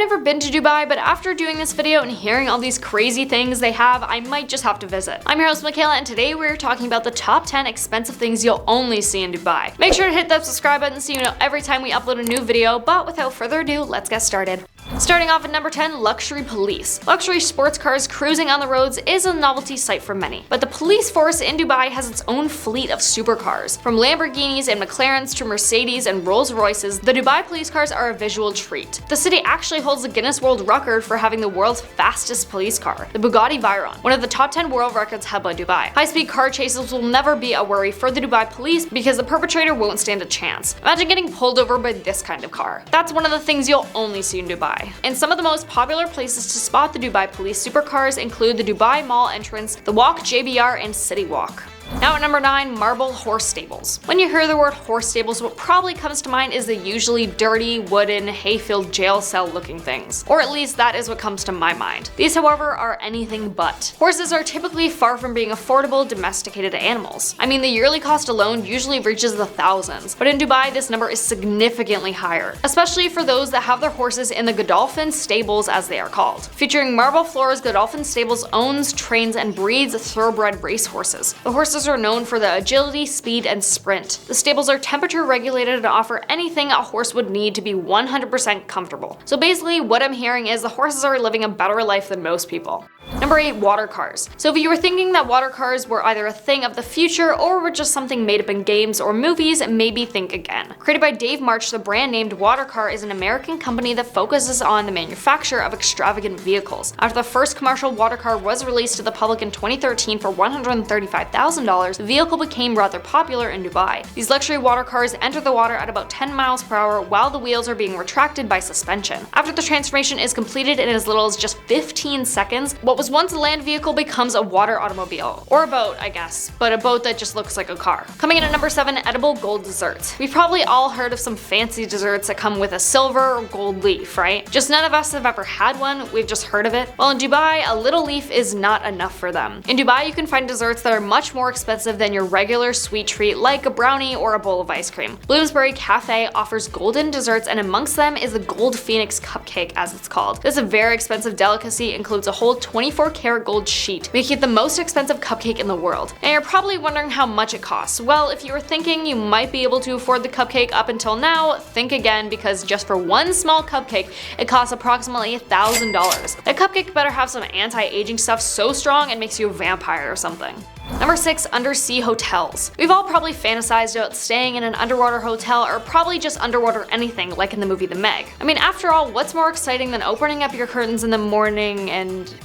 never been to Dubai, but after doing this video and hearing all these crazy things they have, I might just have to visit. I'm your host Michaela, and today we're talking about the top 10 expensive things you'll only see in Dubai. Make sure to hit that subscribe button so you know every time we upload a new video, but without further ado, let's get started. Starting off at number 10, luxury police. Luxury sports cars cruising on the roads is a novelty sight for many, but the police force in Dubai has its own fleet of supercars. From Lamborghinis and McLarens to Mercedes and Rolls Royces, the Dubai police cars are a visual treat. The city actually holds the Guinness World Record for having the world's fastest police car, the Bugatti Veyron, one of the top 10 world records held by Dubai. High-speed car chases will never be a worry for the Dubai police because the perpetrator won't stand a chance. Imagine getting pulled over by this kind of car. That's one of the things you'll only see in Dubai. And some of the most popular places to spot the Dubai police supercars include the Dubai Mall entrance, the Walk JBR, and City Walk. Now at number 9, marble horse stables. When you hear the word horse stables, what probably comes to mind is the usually dirty, wooden, hay-filled jail cell looking things. Or at least that is what comes to my mind. These, however, are anything but. Horses are typically far from being affordable, domesticated animals. I mean, the yearly cost alone usually reaches the thousands, but in Dubai this number is significantly higher, especially for those that have their horses in the Godolphin stables as they are called. Featuring marble floors, Godolphin Stables owns, trains, and breeds thoroughbred racehorses. The horses are known for the agility, speed, and sprint. The stables are temperature regulated and offer anything a horse would need to be 100% comfortable. So basically what I'm hearing is the horses are living a better life than most people. Number 8, water cars. So if you were thinking that water cars were either a thing of the future or were just something made up in games or movies, maybe think again. Created by Dave March, the brand named Watercar is an American company that focuses on the manufacture of extravagant vehicles. After the first commercial water car was released to the public in 2013 for $135,000, the vehicle became rather popular in Dubai. These luxury water cars enter the water at about 10 miles per hour while the wheels are being retracted by suspension. After the transformation is completed in as little as just 15 seconds, what was once a land vehicle becomes a water automobile. Or a boat, I guess, but a boat that just looks like a car. Coming in at number 7, edible gold desserts. We've probably all heard of some fancy desserts that come with a silver or gold leaf, right? Just none of us have ever had one, we've just heard of it. Well, in Dubai, a little leaf is not enough for them. In Dubai, you can find desserts that are much more expensive than your regular sweet treat like a brownie or a bowl of ice cream. Bloomsbury Cafe offers golden desserts, and amongst them is the Gold Phoenix Cupcake, as it's called. This is a very expensive delicacy, includes a whole 24-karat gold sheet, making it the most expensive cupcake in the world. And you're probably wondering how much it costs. Well, if you were thinking you might be able to afford the cupcake up until now, think again, because just for one small cupcake, it costs approximately $1,000. That cupcake better have some anti-aging stuff so strong it makes you a vampire or something. Number 6, undersea hotels. We've all probably fantasized about staying in an underwater hotel, or probably just underwater anything like in the movie The Meg. I mean, after all, what's more exciting than opening up your curtains in the morning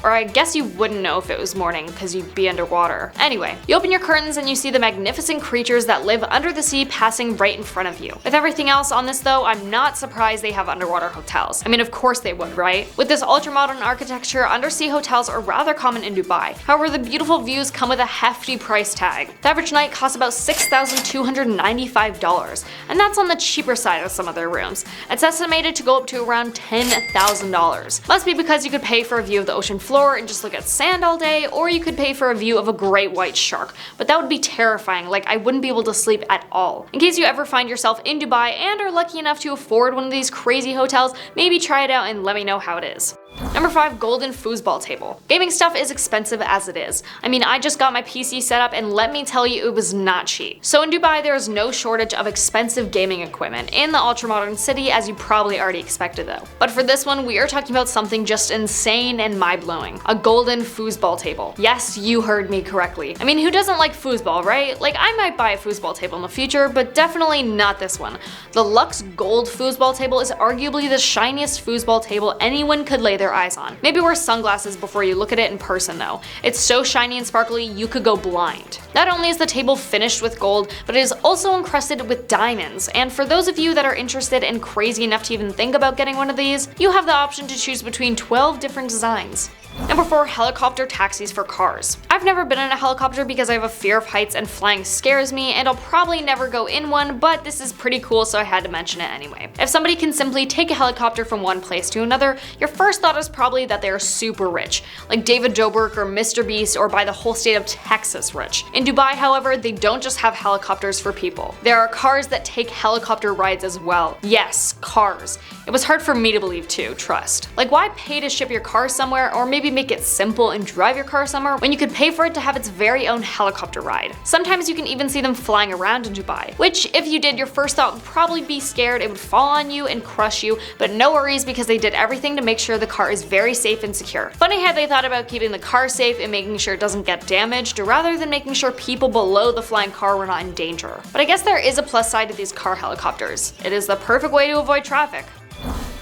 or I guess you wouldn't know if it was morning because you'd be underwater. Anyway, you open your curtains and you see the magnificent creatures that live under the sea passing right in front of you. With everything else on this though, I'm not surprised they have underwater hotels. I mean, of course they would, right? With this ultra-modern architecture, undersea hotels are rather common in Dubai. However, the beautiful views come with a hefty price tag. The average night costs about $6,295, and that's on the cheaper side of some of their rooms. It's estimated to go up to around $10,000. Must be because you could pay for a view of the ocean floor and just look at sand all day, or you could pay for a view of a great white shark, but that would be terrifying, like I wouldn't be able to sleep at all. In case you ever find yourself in Dubai and are lucky enough to afford one of these crazy hotels, maybe try it out and let me know how it is. Number 5, golden foosball table. Gaming stuff is expensive as it is. I mean, I just got my PC set up and let me tell you, it was not cheap. So in Dubai, there is no shortage of expensive gaming equipment in the ultra-modern city, as you probably already expected though. But for this one, we are talking about something just insane and mind-blowing. A golden foosball table. Yes, you heard me correctly. I mean, who doesn't like foosball, right? Like, I might buy a foosball table in the future, but definitely not this one. The Lux Gold foosball table is arguably the shiniest foosball table anyone could lay their eyes on. Maybe wear sunglasses before you look at it in person though. It's so shiny and sparkly you could go blind. Not only is the table finished with gold, but it is also encrusted with diamonds, and for those of you that are interested and crazy enough to even think about getting one of these, you have the option to choose between 12 different designs. Number Number 4. Helicopter taxis for cars. I've never been in a helicopter because I have a fear of heights and flying scares me, and I'll probably never go in one, but this is pretty cool, so I had to mention it anyway. If somebody can simply take a helicopter from one place to another, your first thought is probably that they are super rich, like David Dobrik or Mr. Beast, or by the whole state of Texas rich. In Dubai, however, they don't just have helicopters for people. There are cars that take helicopter rides as well. Yes, cars. It was hard for me to believe too, trust. Like, why pay to ship your car somewhere, or maybe make it simple and drive your car somewhere when you could pay for it to have its very own helicopter ride? Sometimes you can even see them flying around in Dubai, which if you did, your first thought would probably be scared it would fall on you and crush you, but no worries because they did everything to make sure the car is very safe and secure. Funny how they thought about keeping the car safe and making sure it doesn't get damaged, rather than making sure people below the flying car were not in danger. But I guess there is a plus side to these car helicopters. It is the perfect way to avoid traffic.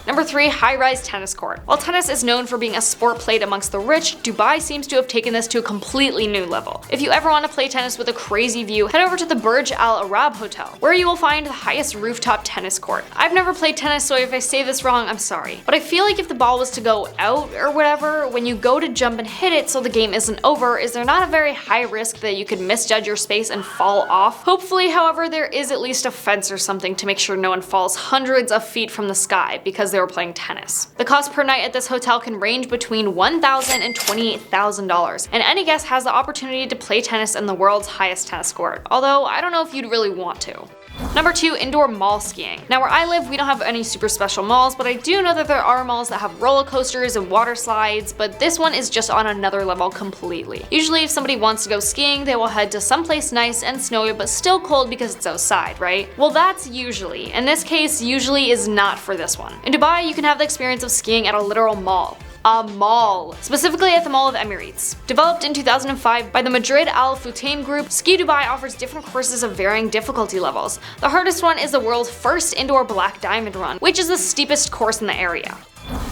Number 3. High-rise tennis court. While tennis is known for being a sport played amongst the rich, Dubai seems to have taken this to a completely new level. If you ever want to play tennis with a crazy view, head over to the Burj Al Arab hotel, where you will find the highest rooftop tennis court. I've never played tennis, so if I say this wrong, I'm sorry. But I feel like if the ball was to go out or whatever, when you go to jump and hit it so the game isn't over, is there not a very high risk that you could misjudge your space and fall off? Hopefully, however, there is at least a fence or something to make sure no one falls hundreds of feet from the sky because they were playing tennis. The cost per night at this hotel can range between $1,000 and $28,000, and any guest has the opportunity to play tennis in the world's highest tennis court, although I don't know if you'd really want to. Number 2. Indoor mall skiing. Now where I live, we don't have any super special malls, but I do know that there are malls that have roller coasters and water slides, but this one is just on another level completely. Usually if somebody wants to go skiing, they will head to someplace nice and snowy but still cold because it's outside, right? Well, that's usually. In this case, usually is not for this one. In Dubai, you can have the experience of skiing at a literal mall. A mall, specifically at the Mall of Emirates. Developed in 2005 by the Madrid Al Futtaim Group, Ski Dubai offers different courses of varying difficulty levels. The hardest one is the world's first indoor black diamond run, which is the steepest course in the area.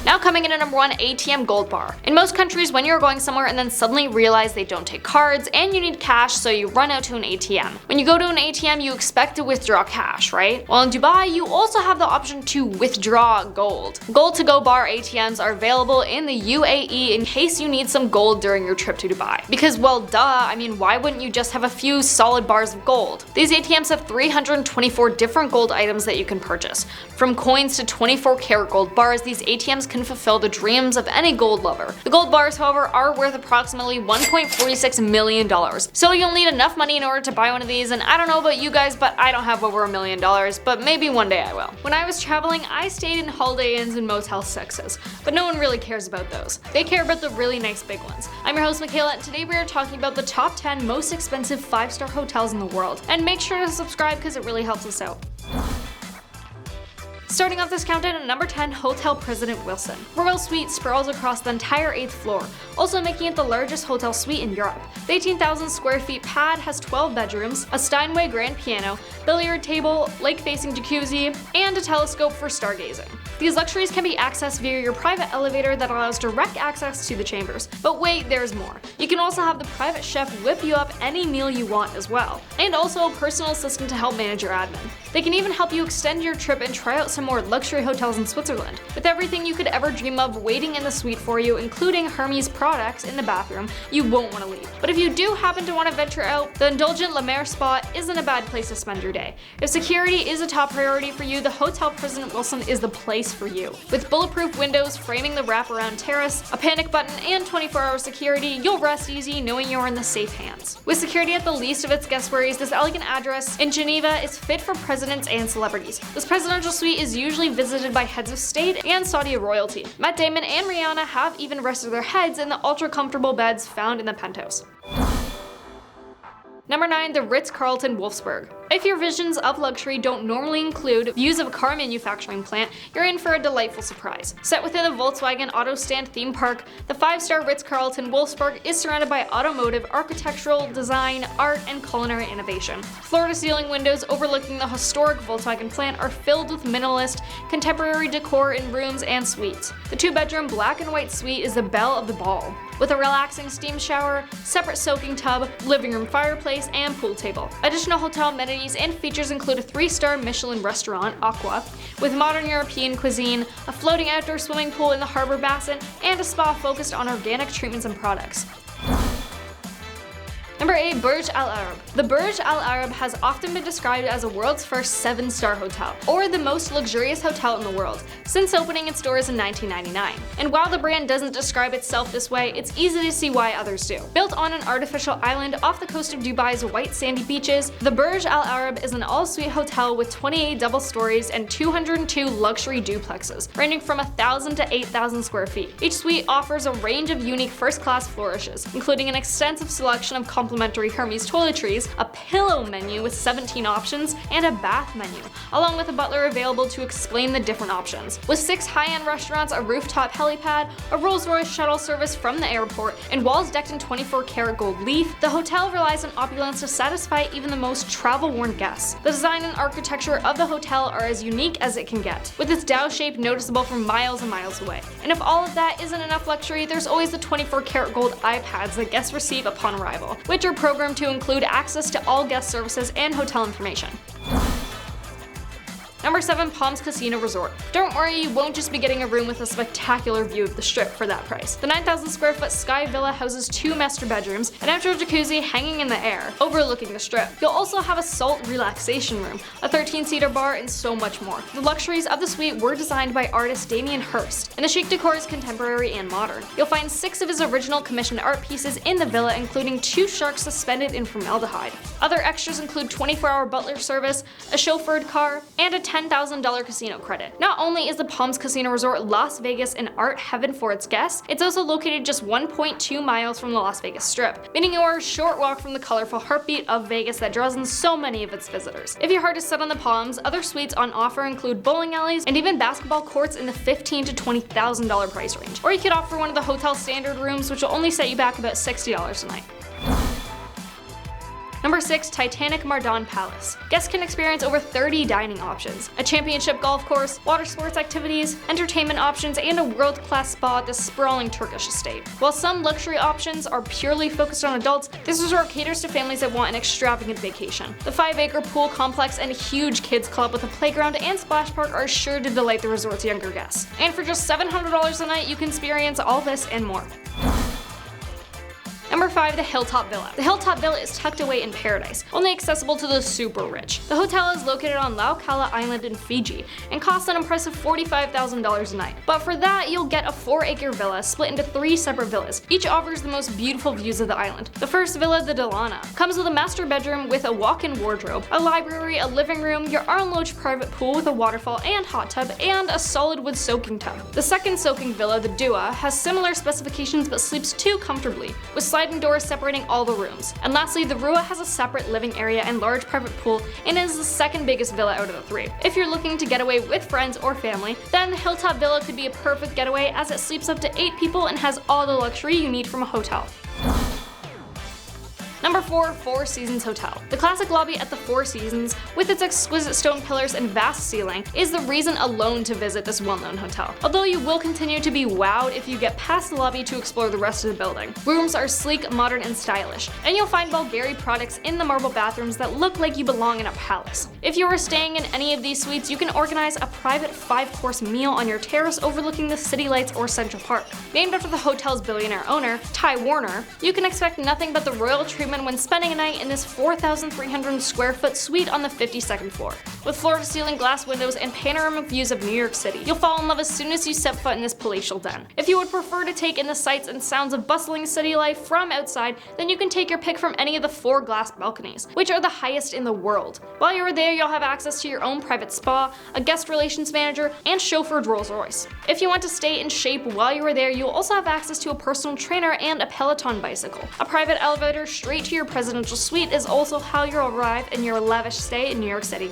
Now coming in at number 1, ATM Gold Bar. In most countries, when you're going somewhere and then suddenly realize they don't take cards and you need cash, so you run out to an ATM. When you go to an ATM, you expect to withdraw cash, right? Well, in Dubai, you also have the option to withdraw gold. Gold to go bar ATMs are available in the UAE in case you need some gold during your trip to Dubai. Because, well, duh, I mean, why wouldn't you just have a few solid bars of gold? These ATMs have 324 different gold items that you can purchase. From coins to 24 karat gold bars, these ATMs can fulfill the dreams of any gold lover. The gold bars, however, are worth approximately $1.46 million. So you'll need enough money in order to buy one of these, and I don't know about you guys, but I don't have over $1 million, but maybe one day I will. When I was traveling, I stayed in Holiday Inns and Motel 6s, but no one really cares about those. They care about the really nice big ones. I'm your host, Michaela, and today we are talking about the top 10 most expensive 5-star hotels in the world. And make sure to subscribe because it really helps us out. Starting off this countdown at number 10, Hotel President Wilson. Royal Suite sprawls across the entire 8th floor, also making it the largest hotel suite in Europe. The 18,000 square feet pad has 12 bedrooms, a Steinway grand piano, billiard table, lake-facing jacuzzi, and a telescope for stargazing. These luxuries can be accessed via your private elevator that allows direct access to the chambers. But wait, there's more. You can also have the private chef whip you up any meal you want as well, and also a personal assistant to help manage your admin. They can even help you extend your trip and try out some more luxury hotels in Switzerland, with everything you could ever dream of waiting in the suite for you, including Hermes products in the bathroom. You won't want to leave. But if you do happen to want to venture out, the indulgent La Mer Spa isn't a bad place to spend your day. If security is a top priority for you, the Hotel President Wilson is the place for you. With bulletproof windows framing the wraparound terrace, a panic button, and 24-hour security, you'll rest easy knowing you're in the safe hands. With security at the least of its guest worries, this elegant address in Geneva is fit for presidents and celebrities. This presidential suite is usually visited by heads of state and Saudi royalty. Matt Damon and Rihanna have even rested their heads in the ultra-comfortable beds found in the penthouse. Number 9, the Ritz Carlton Wolfsburg. If your visions of luxury don't normally include views of a car manufacturing plant, you're in for a delightful surprise. Set within a Volkswagen Auto Stand theme park, the 5-star Ritz-Carlton Wolfsburg is surrounded by automotive, architectural, design, art, and culinary innovation. Floor-to-ceiling windows overlooking the historic Volkswagen plant are filled with minimalist, contemporary decor in rooms and suites. The 2-bedroom black and white suite is the belle of the ball, with a relaxing steam shower, separate soaking tub, living room fireplace, and pool table. Additional hotel amenities amenities and features include a 3-star Michelin restaurant, Aqua, with modern European cuisine, a floating outdoor swimming pool in the harbor basin, and a spa focused on organic treatments and products. Number 8. Burj Al Arab. The Burj Al Arab has often been described as the world's first 7-star hotel, or the most luxurious hotel in the world, since opening its doors in 1999. And while the brand doesn't describe itself this way, it's easy to see why others do. Built on an artificial island off the coast of Dubai's white sandy beaches, the Burj Al Arab is an all-suite hotel with 28 double stories and 202 luxury duplexes, ranging from 1,000 to 8,000 square feet. Each suite offers a range of unique first-class flourishes, including an extensive selection of complimentary Hermes toiletries, a pillow menu with 17 options, and a bath menu, along with a butler available to explain the different options. With 6 high-end restaurants, a rooftop helipad, a Rolls-Royce shuttle service from the airport, and walls decked in 24-karat gold leaf, the hotel relies on opulence to satisfy even the most travel-worn guests. The design and architecture of the hotel are as unique as it can get, with its Tao shape noticeable from miles and miles away. And if all of that isn't enough luxury, there's always the 24-karat gold iPads that guests receive upon arrival, which are programmed to include access to all guest services and hotel information. Number 7. Palms Casino Resort. Don't worry, you won't just be getting a room with a spectacular view of the Strip for that price. The 9,000 square foot Sky Villa houses 2 master bedrooms, an outdoor jacuzzi hanging in the air, overlooking the Strip. You'll also have a salt relaxation room, a 13-seater bar, and so much more. The luxuries of the suite were designed by artist Damien Hirst, and the chic decor is contemporary and modern. You'll find 6 of his original commissioned art pieces in the villa, including 2 sharks suspended in formaldehyde. Other extras include 24-hour butler service, a chauffeured car, and a $10,000 casino credit. Not only is the Palms Casino Resort Las Vegas an art heaven for its guests, it's also located just 1.2 miles from the Las Vegas Strip, meaning you are a short walk from the colorful heartbeat of Vegas that draws in so many of its visitors. If your heart is set on the Palms, other suites on offer include bowling alleys and even basketball courts in the $15,000 to $20,000 price range. Or you could opt for one of the hotel standard rooms, which will only set you back about $60 a night. Number 6. Titanic Mardon Palace. Guests can experience over 30 dining options, a championship golf course, water sports activities, entertainment options, and a world-class spa at this sprawling Turkish estate. While some luxury options are purely focused on adults, this resort caters to families that want an extravagant vacation. The 5-acre pool complex and huge kids club with a playground and splash park are sure to delight the resort's younger guests. And for just $700 a night, you can experience all this and more. Number 5. The Hilltop Villa. The Hilltop Villa is tucked away in paradise, only accessible to the super rich. The hotel is located on Laukala Island in Fiji and costs an impressive $45,000 a night. But for that, you'll get a 4-acre villa split into 3 separate villas. Each offers the most beautiful views of the island. The first villa, the Delana, comes with a master bedroom with a walk-in wardrobe, a library, a living room, your arm-loge private pool with a waterfall and hot tub, and a solid wood soaking tub. The second soaking villa, the Dua, has similar specifications but sleeps 2 comfortably, with sliding doors separating all the rooms. And lastly, the Rua has a separate living area and large private pool and is the second biggest villa out of the 3. If you're looking to get away with friends or family, then the Hilltop Villa could be a perfect getaway as it sleeps up to 8 people and has all the luxury you need from a hotel. Number 4. Four Seasons Hotel. The classic lobby at the Four Seasons, with its exquisite stone pillars and vast ceiling, is the reason alone to visit this well-known hotel. Although you will continue to be wowed if you get past the lobby to explore the rest of the building. Rooms are sleek, modern, and stylish, and you'll find Bulgari products in the marble bathrooms that look like you belong in a palace. If you are staying in any of these suites, you can organize a private 5-course meal on your terrace overlooking the city lights or Central Park. Named after the hotel's billionaire owner, Ty Warner, you can expect nothing but the royal treatment when spending a night in this 4,300 square foot suite on the 52nd floor. With floor-to-ceiling glass windows and panoramic views of New York City, you'll fall in love as soon as you step foot in this palatial den. If you would prefer to take in the sights and sounds of bustling city life from outside, then you can take your pick from any of the 4 glass balconies, which are the highest in the world. While you're there, you'll have access to your own private spa, a guest relations manager, and chauffeured Rolls-Royce. If you want to stay in shape while you are there, you'll also have access to a personal trainer and a Peloton bicycle. A private elevator straight to your presidential suite is also how you'll arrive in your lavish stay in New York City.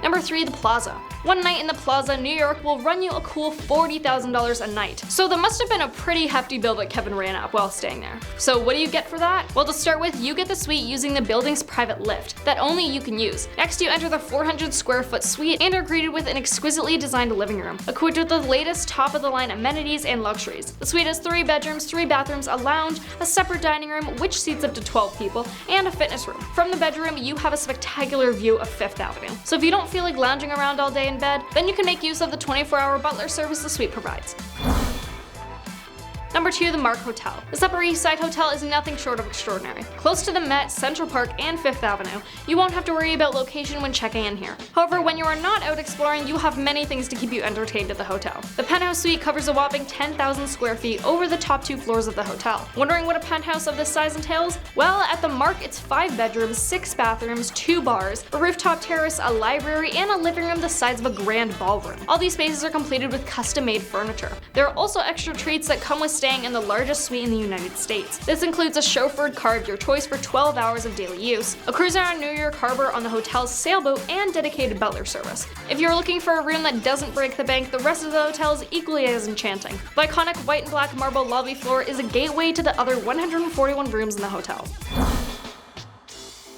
Number 3. The Plaza. One night in the Plaza New York will run you a cool $40,000 a night. So there must have been a pretty hefty bill that Kevin ran up while staying there. So what do you get for that? Well, to start with, you get the suite using the building's private lift that only you can use. Next, you enter the 400 square foot suite and are greeted with an exquisitely designed living room, equipped with the latest top-of-the-line amenities and luxuries. The suite has 3 bedrooms, 3 bathrooms, a lounge, a separate dining room, which seats up to 12 people, and a fitness room. From the bedroom, you have a spectacular view of Fifth Avenue. So if you don't feel like lounging around all day in bed, then you can make use of the 24-hour butler service the suite provides. Number 2, the Mark Hotel. This Upper East Side hotel is nothing short of extraordinary. Close to the Met, Central Park, and Fifth Avenue, you won't have to worry about location when checking in here. However, when you are not out exploring, you have many things to keep you entertained at the hotel. The penthouse suite covers a whopping 10,000 square feet over the top 2 floors of the hotel. Wondering what a penthouse of this size entails? Well, at the Mark, it's 5 bedrooms, 6 bathrooms, 2 bars, a rooftop terrace, a library, and a living room the size of a grand ballroom. All these spaces are completed with custom-made furniture. There are also extra treats that come with staying in the largest suite in the United States. This includes a chauffeured car of your choice for 12 hours of daily use, a cruise around New York Harbor on the hotel's sailboat, and dedicated butler service. If you're looking for a room that doesn't break the bank, the rest of the hotel is equally as enchanting. The iconic white and black marble lobby floor is a gateway to the other 141 rooms in the hotel.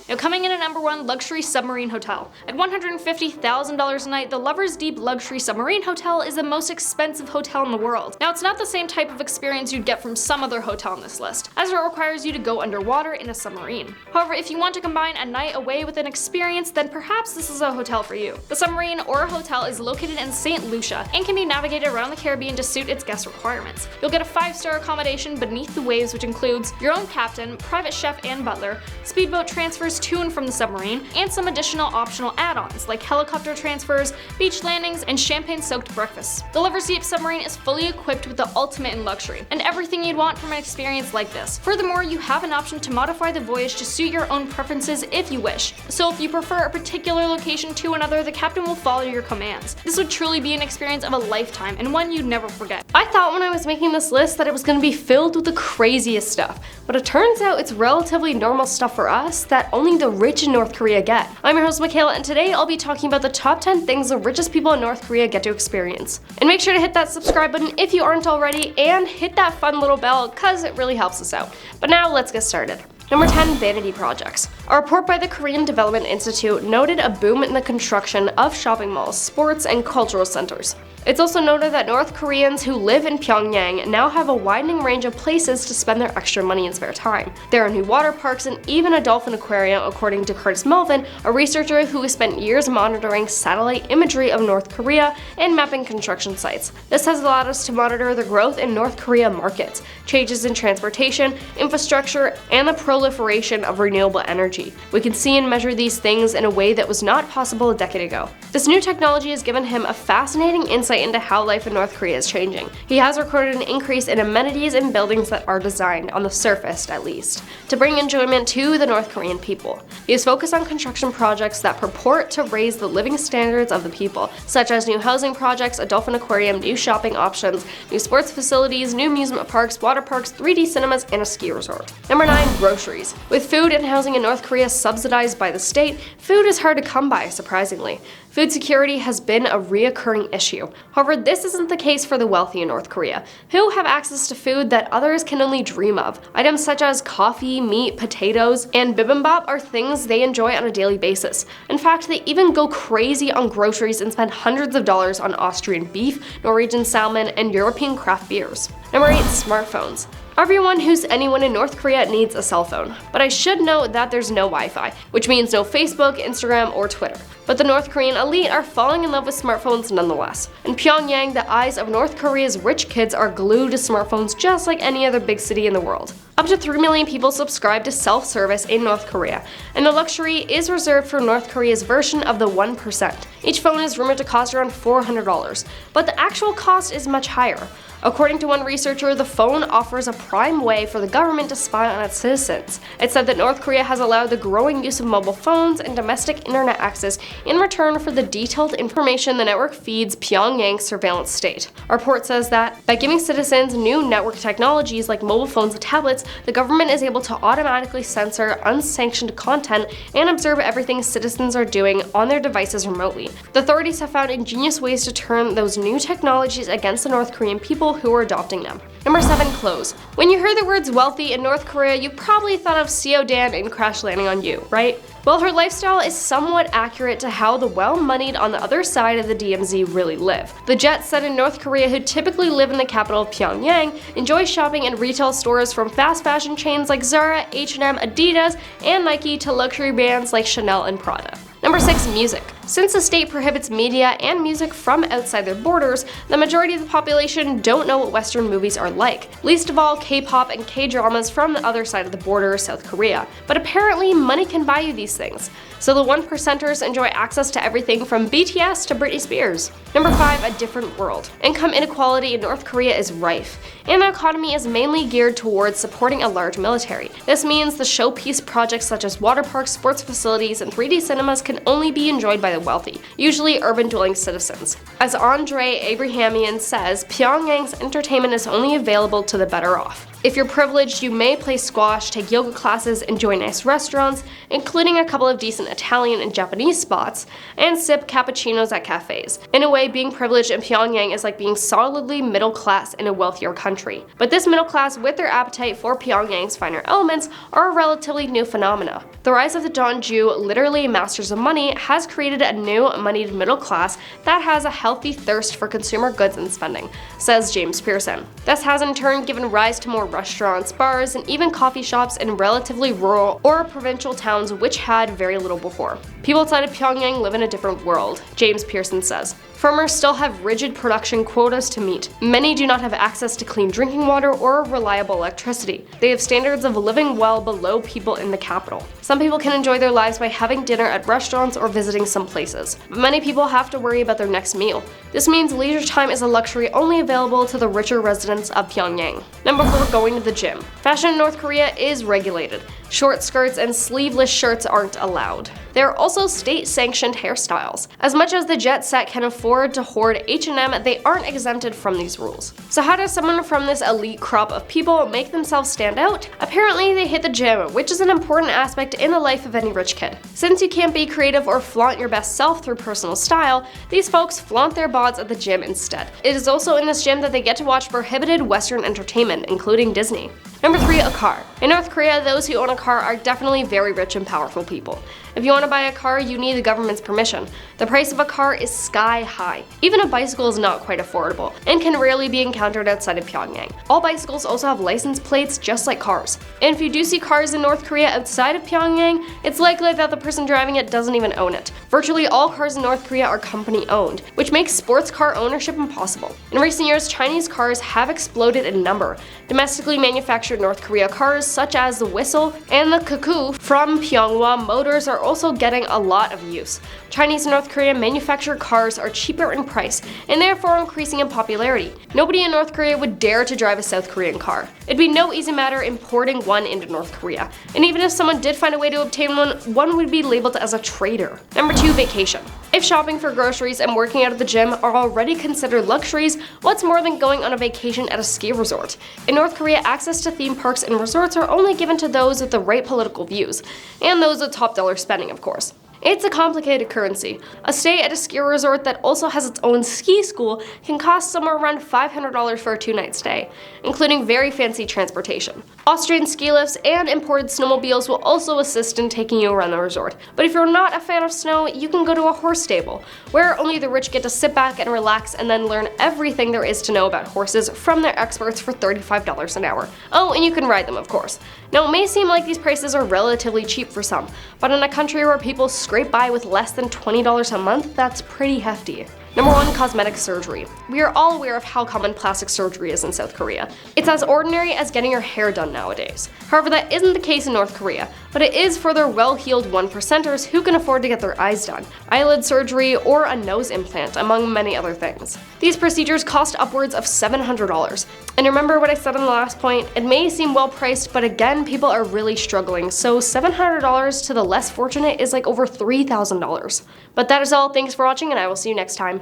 Now coming in at number 1, luxury Submarine Hotel. At $150,000 a night, the Lover's Deep Luxury Submarine Hotel is the most expensive hotel in the world. Now it's not the same type of experience you'd get from some other hotel on this list, as it requires you to go underwater in a submarine. However, if you want to combine a night away with an experience, then perhaps this is a hotel for you. The Submarine or hotel is located in St. Lucia and can be navigated around the Caribbean to suit its guest requirements. You'll get a 5-star accommodation beneath the waves, which includes your own captain, private chef and butler, speedboat transfers to and from the submarine, and some additional optional add-ons like helicopter transfers, beach landings, and champagne-soaked breakfasts. The Lover's Deep Submarine is fully equipped with the ultimate in luxury, and everything you'd want from an experience like this. Furthermore, you have an option to modify the voyage to suit your own preferences if you wish. So if you prefer a particular location to another, the captain will follow your commands. This would truly be an experience of a lifetime, and one you'd never forget. I thought when I was making this list that it was going to be filled with the craziest stuff, but it turns out it's relatively normal stuff for us that only the rich in North Korea get. I'm your host Michaela, and today I'll be talking about the top 10 things the richest people in North Korea get to experience. And make sure to hit that subscribe button if you aren't already, and hit that fun little bell cause it really helps us out. But now let's get started. Number 10, Vanity Projects. A report by the Korean Development Institute noted a boom in the construction of shopping malls, sports, and cultural centers. It's also noted that North Koreans who live in Pyongyang now have a widening range of places to spend their extra money in spare time. There are new water parks and even a dolphin aquarium, according to Curtis Melvin, a researcher who has spent years monitoring satellite imagery of North Korea and mapping construction sites. This has allowed us to monitor the growth in North Korea markets, changes in transportation, infrastructure, and the proliferation of renewable energy. We can see and measure these things in a way that was not possible a decade ago. This new technology has given him a fascinating insight into how life in North Korea is changing. He has recorded an increase in amenities and buildings that are designed, on the surface at least, to bring enjoyment to the North Korean people. He is focused on construction projects that purport to raise the living standards of the people, such as new housing projects, a dolphin aquarium, new shopping options, new sports facilities, new amusement parks, water parks, 3D cinemas, and a ski resort. Number 9, groceries. With food and housing in North Korea subsidized by the state, food is hard to come by, surprisingly. Food security has been a reoccurring issue. However, this isn't the case for the wealthy in North Korea, who have access to food that others can only dream of. Items such as coffee, meat, potatoes, and bibimbap are things they enjoy on a daily basis. In fact, they even go crazy on groceries and spend hundreds of dollars on Austrian beef, Norwegian salmon, and European craft beers. Number 8, smartphones. Everyone who's anyone in North Korea needs a cell phone, but I should note that there's no Wi-Fi, which means no Facebook, Instagram, or Twitter. But the North Korean elite are falling in love with smartphones nonetheless. In Pyongyang, the eyes of North Korea's rich kids are glued to smartphones just like any other big city in the world. Up to 3 million people subscribe to self-service in North Korea, and the luxury is reserved for North Korea's version of the 1%. Each phone is rumored to cost around $400, but the actual cost is much higher. According to one researcher, the phone offers a prime way for the government to spy on its citizens. It said that North Korea has allowed the growing use of mobile phones and domestic internet access in return for the detailed information the network feeds Pyongyang's surveillance state. Our report says that by giving citizens new network technologies like mobile phones and tablets, the government is able to automatically censor unsanctioned content and observe everything citizens are doing on their devices remotely. The authorities have found ingenious ways to turn those new technologies against the North Korean people who are adopting them. Number 7. Clothes. When you heard the words wealthy in North Korea, you probably thought of Seo Dan and Crash Landing on You, right? Well, her lifestyle is somewhat accurate to how the well-moneyed on the other side of the DMZ really live. The jet set in North Korea who typically live in the capital of Pyongyang enjoy shopping in retail stores from fast fashion chains like Zara, H&M, Adidas, and Nike to luxury brands like Chanel and Prada. Number 6. Music. Since the state prohibits media and music from outside their borders, the majority of the population don't know what Western movies are like, least of all K-pop and K-dramas from the other side of the border, South Korea. But apparently money can buy you these things, so the 1%ers enjoy access to everything from BTS to Britney Spears. Number 5. A different world. Income inequality in North Korea is rife, and the economy is mainly geared towards supporting a large military. This means the showpiece projects such as water parks, sports facilities, and 3D cinemas can only be enjoyed by the wealthy, usually urban-dwelling citizens. As Andre Abrahamian says, Pyongyang's entertainment is only available to the better off. If you're privileged, you may play squash, take yoga classes, enjoy nice restaurants, including a couple of decent Italian and Japanese spots, and sip cappuccinos at cafes. In a way, being privileged in Pyongyang is like being solidly middle class in a wealthier country. But this middle class, with their appetite for Pyongyang's finer elements, are a relatively new phenomena. The rise of the Donju, literally masters of money, has created a new moneyed middle class that has a healthy thirst for consumer goods and spending, says James Pearson. This has in turn given rise to more restaurants, bars, and even coffee shops in relatively rural or provincial towns which had very little before. People outside of Pyongyang live in a different world, James Pearson says. Farmers still have rigid production quotas to meet. Many do not have access to clean drinking water or reliable electricity. They have standards of living well below people in the capital. Some people can enjoy their lives by having dinner at restaurants or visiting some places, but many people have to worry about their next meal. This means leisure time is a luxury only available to the richer residents of Pyongyang. Number 4. Going to the gym. Fashion in North Korea is regulated. Short skirts and sleeveless shirts aren't allowed. There are also state-sanctioned hairstyles. As much as the jet set can afford to hoard H&M, they aren't exempted from these rules. So how does someone from this elite crop of people make themselves stand out? Apparently they hit the gym, which is an important aspect in the life of any rich kid. Since you can't be creative or flaunt your best self through personal style, these folks flaunt their bods at the gym instead. It is also in this gym that they get to watch prohibited Western entertainment, including Disney. Number 3. A car. In North Korea, those who own a car are definitely very rich and powerful people. If you want to buy a car, you need the government's permission. The price of a car is sky high. Even a bicycle is not quite affordable, and can rarely be encountered outside of Pyongyang. All bicycles also have license plates just like cars. And if you do see cars in North Korea outside of Pyongyang, it's likely that the person driving it doesn't even own it. Virtually all cars in North Korea are company owned, which makes sports car ownership impossible. In recent years, Chinese cars have exploded in number. Domestically manufactured North Korea cars such as the Whistle and the Cuckoo from Pyeonghwa Motors are also getting a lot of use. Chinese and North Korea manufactured cars are cheaper in price and therefore increasing in popularity. Nobody in North Korea would dare to drive a South Korean car. It'd be no easy matter importing one into North Korea. And even if someone did find a way to obtain one would be labeled as a traitor. Number 2. Vacation. If shopping for groceries and working out at the gym are already considered luxuries, what's more than going on a vacation at a ski resort? In North Korea, access to theme parks and resorts are only given to those with the right political views, and those with top dollar spending, of course. It's a complicated currency. A stay at a ski resort that also has its own ski school can cost somewhere around $500 for a 2-night stay, including very fancy transportation. Austrian ski lifts and imported snowmobiles will also assist in taking you around the resort. But if you're not a fan of snow, you can go to a horse stable, where only the rich get to sit back and relax and then learn everything there is to know about horses from their experts for $35 an hour. Oh, and you can ride them, of course. Now, it may seem like these prices are relatively cheap for some, but in a country where people scrape by with less than $20 a month, that's pretty hefty. Number 1, cosmetic surgery. We are all aware of how common plastic surgery is in South Korea. It's as ordinary as getting your hair done nowadays. However, that isn't the case in North Korea, but it is for their well-heeled 1%ers who can afford to get their eyes done, eyelid surgery, or a nose implant, among many other things. These procedures cost upwards of $700. And remember what I said on the last point, it may seem well priced, but again, people are really struggling, so $700 to the less fortunate is like over $3,000. But that is all, thanks for watching, and I will see you next time.